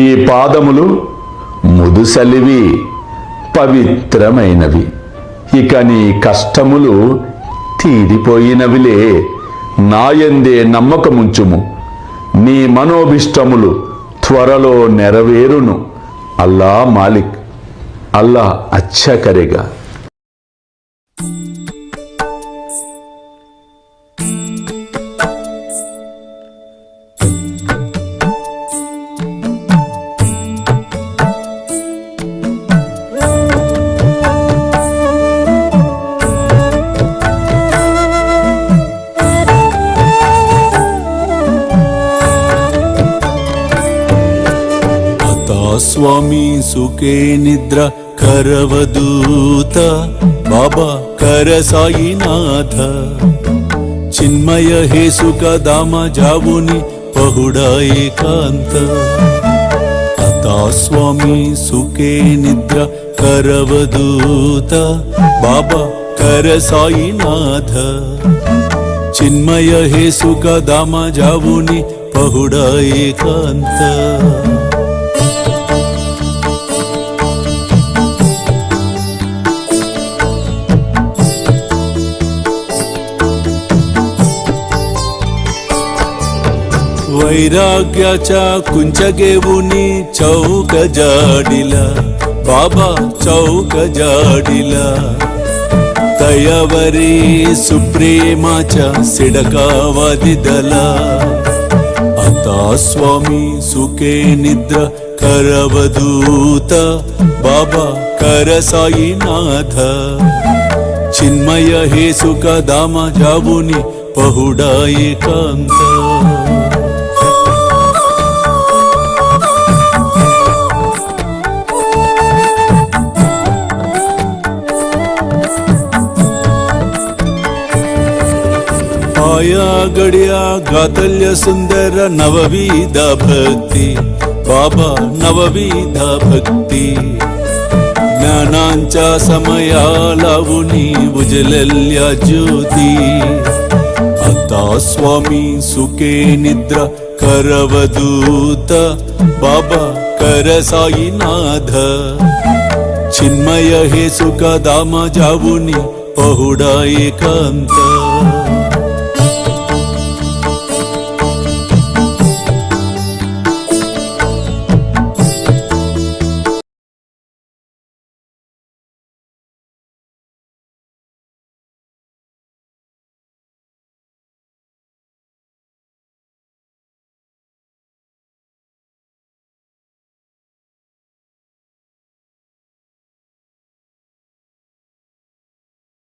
ఈ పాదములు ముదుసలివి, పవిత్రమైనవి. ఇక నీ కష్టములు తీరిపోయినవిలే. నాయందే నమ్మకముంచుము, నీ మనోభిష్టములు త్వరలో నెరవేరును. అల్లా మాలిక్, అల్లా అచ్చా కరేగా. స్వామి సుఖే నిద్ర కరవదూత బాబా కర సాయినాథ చిన్మయ హే సుఖ దామ జావుని పహుడా ఏకాంత అతా స్వామి సుఖే నిద్ర కరవదూత బాబా కర సాయినాథ చిన్మయ హే సుఖ దామ జావుని పహుడా ఏకాంత वैराग्याच्या कुंचगेवुनी चौक जाडिला बाबा चौक जाडिला दयावरी सुप्रेमाच्या सिडकावादिदला आता स्वामी सुखे निद्र करवदूत बाबा कर साईनाथ चिन्मय हे सुख दामा जावुनी पहुडा एकांत आया गड्या गातल्य सुंदर नवविध भक्ती बाबा नवविध भक्ती ज्ञानांच्या समया लावुनी उजलल्या ज्योती आता स्वामी सुखे निद्रा करवदूत बाबा कर साईनाथ चिन्मय हे सुख दामा जावुनी पहुडा एकांत